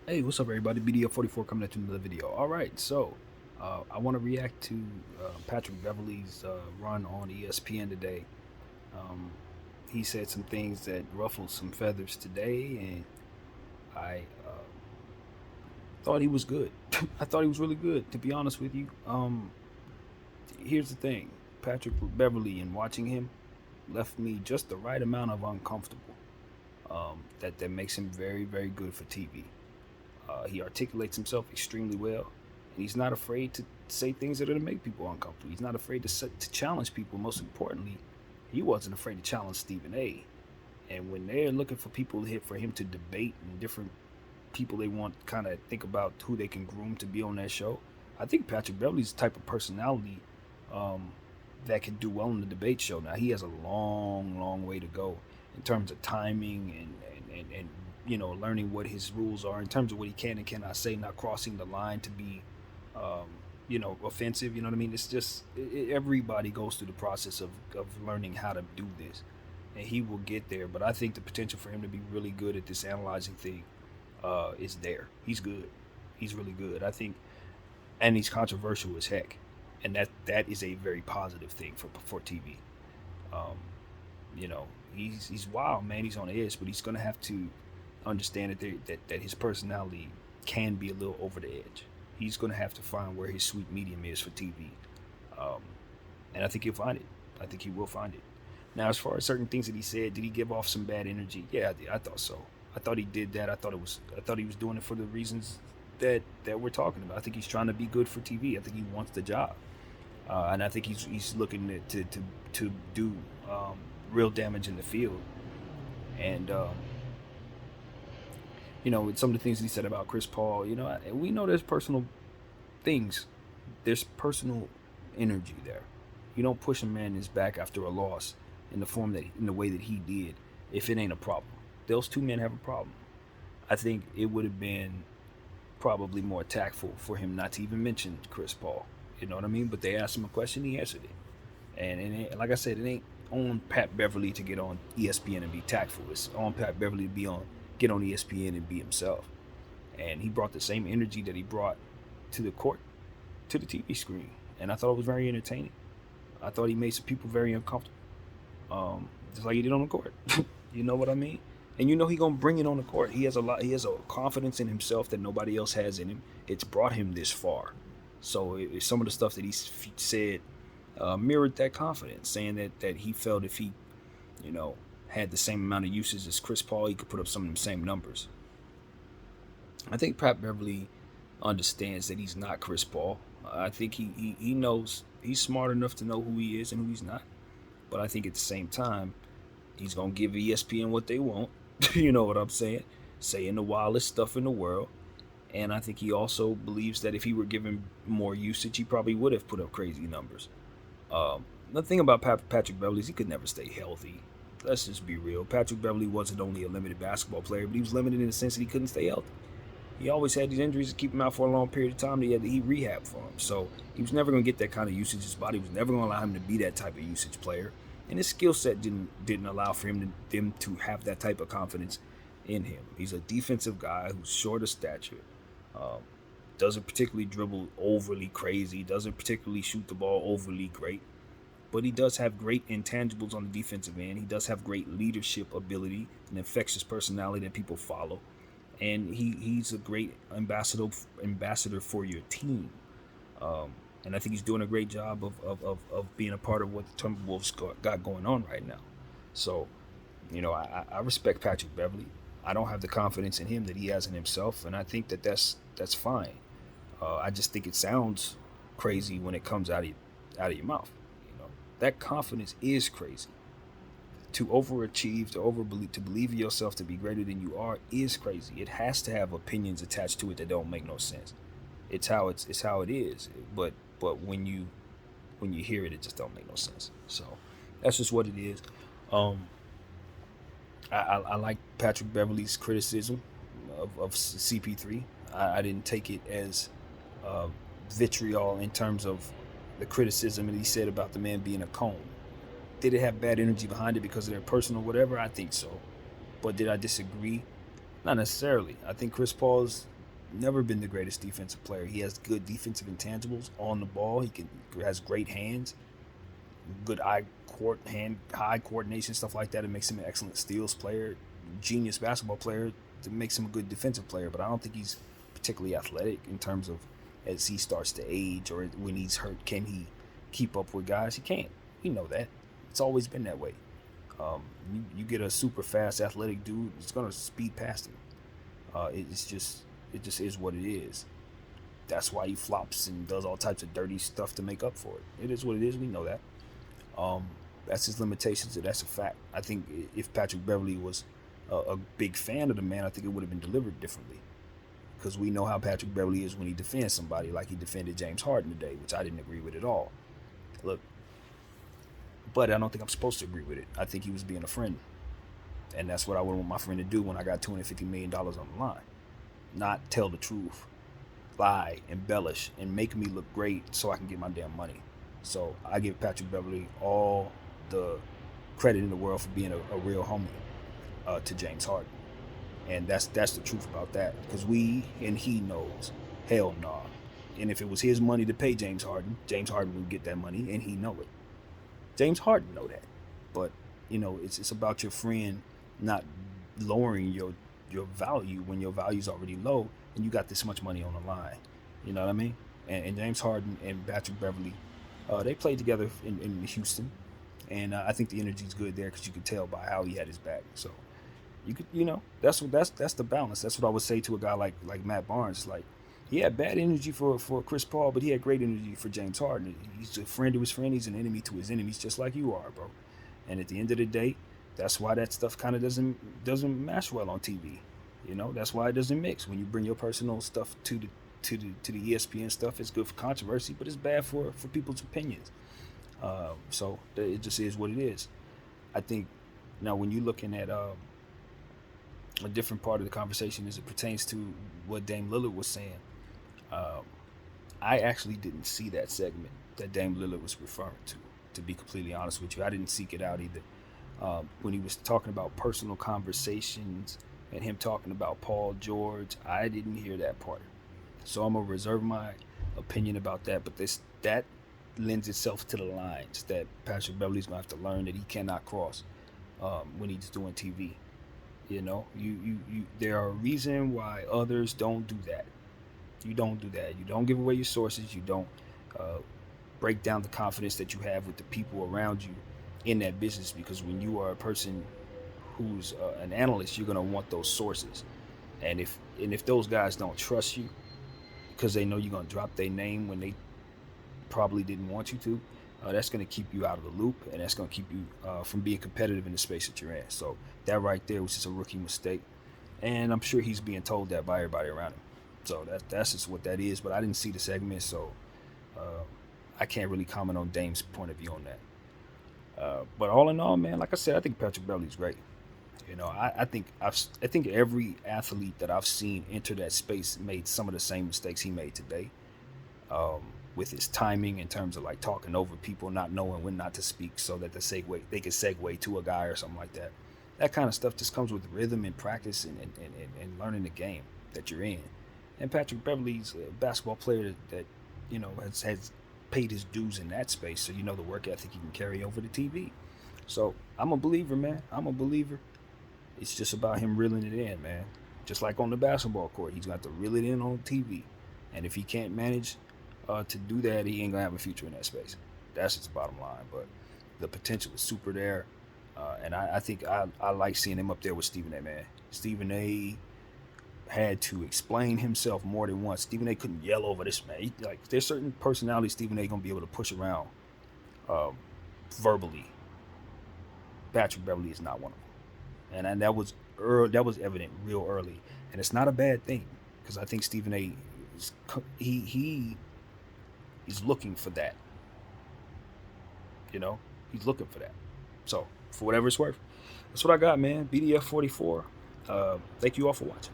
Hey, what's up, everybody? BDO44 coming at you with another video. All right, so I want to react to Patrick Beverly's run on ESPN today. Um, he said some things that ruffled some feathers today, and I thought he was good. I thought he was really good, to be honest with you. Here's the thing: Patrick Beverly, and watching him, left me just the right amount of uncomfortable. That makes him very, very good for TV. He articulates himself extremely well, and he's not afraid to say things that are going to make people uncomfortable. He's not afraid to challenge people. Most importantly, he wasn't afraid to challenge Stephen A. And when they're looking for people to hit for him to debate and different people they want kind of think about who they can groom to be on that show, I think Patrick Beverly's the type of personality um, that can do well in the debate show. Now he has a long, long way to go in terms of timing and learning what his rules are in terms of what he can and cannot say, not crossing the line to be um, offensive. You know what I mean? It's just everybody goes through the process of learning how to do this, and he will get there. But I think the potential for him to be really good at this analyzing thing is there. He's good. He's really good. I think, and he's controversial as heck, and that is a very positive thing for TV. Um, he's wild, man. He's on edge, but he's gonna have to understand that his personality can be a little over the edge. He's gonna have to find where his sweet medium is for TV, um, and I think he'll find it. I think he will find it. Now, as far as certain things that he said, did he give off some bad energy? Yeah, I thought so. I thought he did that. I thought he was doing it for the reasons that we're talking about. I think he's trying to be good for TV. I think he wants the job, and I think he's looking to do real damage in the field. And with some of the things he said about Chris Paul, we know there's personal things, there's personal energy there. You don't push a man in his back after a loss in the way that he did if it ain't a problem. Those two men have a problem. I think it would have been probably more tactful for him not to even mention Chris Paul. You know what I mean? But they asked him a question, he answered it. And like I said, it ain't on Pat Beverly to get on ESPN and be tactful. It's on Pat Beverly to get on ESPN and be himself. And he brought the same energy that he brought to the court, to the TV screen, and I thought it was very entertaining. I thought he made some people very uncomfortable, just like he did on the court. You know what I mean? And he gonna bring it on the court. He has a lot. He has a confidence in himself that nobody else has in him. It's brought him this far. So some of the stuff that he said mirrored that confidence, saying that he felt if he, you know, had the same amount of usage as Chris Paul, he could put up some of the same numbers. I think Pat Beverly understands that he's not Chris Paul. I think he knows he's smart enough to know who he is and who he's not. But I think at the same time, he's gonna give ESPN what they want. You know what I'm saying? Saying the wildest stuff in the world. And I think he also believes that if he were given more usage, he probably would have put up crazy numbers. The thing about Patrick Beverly is he could never stay healthy. Let's just be real. Patrick Beverly wasn't only a limited basketball player, but he was limited in the sense that he couldn't stay healthy. He always had these injuries to keep him out for a long period of time. That he had to eat rehab for him. So he was never going to get that kind of usage. His body was never going to allow him to be that type of usage player. And his skill set didn't allow for them to have that type of confidence in him. He's a defensive guy who's short of stature. Um, doesn't particularly dribble overly crazy. Doesn't particularly shoot the ball overly great. But he does have great intangibles on the defensive end. He does have great leadership ability, an infectious personality that people follow. And he's a great ambassador for your team. And I think he's doing a great job of being a part of what the Timberwolves got going on right now. So, I respect Patrick Beverly. I don't have the confidence in him that he has in himself, and I think that's fine. I just think it sounds crazy when it comes out of your mouth. That confidence is crazy. To overachieve, to believe in yourself, to be greater than you are, is crazy. It has to have opinions attached to it that don't make no sense. It's how it is. But when you hear it, it just don't make no sense. So that's just what it is. I like Patrick Beverly's criticism of CP3. I didn't take it as vitriol in terms of the criticism that he said about the man being a cone. Did it have bad energy behind it because of their personal whatever? I think so. But did I disagree? Not necessarily. I think Chris Paul's never been the greatest defensive player. He has good defensive intangibles on the ball. Has great hands, good eye coordination, stuff like that. It makes him an excellent steals player, genius basketball player. It makes him a good defensive player. But I don't think he's particularly athletic in terms of as he starts to age or when he's hurt. Can he keep up with guys? He can't. We know that. It's always been that way. You get a super fast athletic dude, it's gonna speed past him. It just is what it is. That's why he flops and does all types of dirty stuff to make up for it. It is what it is. We know that. That's his limitations, and that's a fact. I think if Patrick Beverly was a big fan of the man, I think it would have been delivered differently. Because we know how Patrick Beverly is when he defends somebody, like he defended James Harden today, which I didn't agree with at all. Look, but I don't think I'm supposed to agree with it. I think he was being a friend. And that's what I would want my friend to do when I got $250 million on the line. Not tell the truth, lie, embellish, and make me look great so I can get my damn money. So I give Patrick Beverly all the credit in the world for being a real homie to James Harden. And that's the truth about that. Because we and he knows, hell no. Nah. And if it was his money to pay James Harden would get that money, and he know it. James Harden know that. But, it's about your friend not lowering your value when your value's already low and you got this much money on the line. You know what I mean? And James Harden and Patrick Beverly, they played together in Houston. And I think the energy's good there because you could tell by how he had his back. So you could, that's the balance. That's what I would say to a guy like Matt Barnes. Like, he had bad energy for Chris Paul, but he had great energy for James Harden. He's a friend to his friend. He's an enemy to his enemies, just like you are, bro. And at the end of the day, that's why that stuff kind of doesn't match well on TV. That's why it doesn't mix. When you bring your personal stuff to the ESPN stuff, it's good for controversy, but it's bad for people's opinions. So it just is what it is. I think now when you're looking at a different part of the conversation as it pertains to what Dame Lillard was saying, I actually didn't see that segment that Dame Lillard was referring to be completely honest with you. I didn't seek it out either. When he was talking about personal conversations and him talking about Paul George, I didn't hear that part. So I'm going to reserve my opinion about that. But that lends itself to the lines that Patrick Beverly's going to have to learn that he cannot cross when he's doing TV. There are reasons why others don't do that. You don't do that. You don't give away your sources. You don't break down the confidence that you have with the people around you in that business, because when you are a person who's an analyst, you're going to want those sources. And if those guys don't trust you because they know you're going to drop their name when they probably didn't want you to, that's going to keep you out of the loop, and that's going to keep you from being competitive in the space that you're in. So that right there was just a rookie mistake, and I'm sure he's being told that by everybody around him. So that's just what that is. But I didn't see the segment, so I can't really comment on Dame's point of view on that. But all in all, man, like I said, I think Patrick Beverly's great. I think every athlete that I've seen enter that space made some of the same mistakes he made today. With his timing in terms of like talking over people, not knowing when not to speak so that they could segue to a guy or something like that. That kind of stuff just comes with rhythm and practice and learning the game that you're in. And Patrick Beverly's a basketball player that has paid his dues in that space, so the work ethic he can carry over to TV. So I'm a believer, man. I'm a believer. It's just about him reeling it in, man. Just like on the basketball court, he's got to reel it in on TV. And if he can't manage to do that, he ain't gonna have a future in that space. That's just the bottom line. But the potential is super there, and I think I like seeing him up there with Stephen A. Man, Stephen A. had to explain himself more than once. Stephen A. couldn't yell over this man. There's certain personalities Stephen A. gonna be able to push around verbally. Patrick Beverly is not one of them, and that was evident real early, and it's not a bad thing because I think Stephen A. He's looking for that. He's looking for that. So for whatever it's worth, that's what I got, man. BDF 44. Thank you all for watching.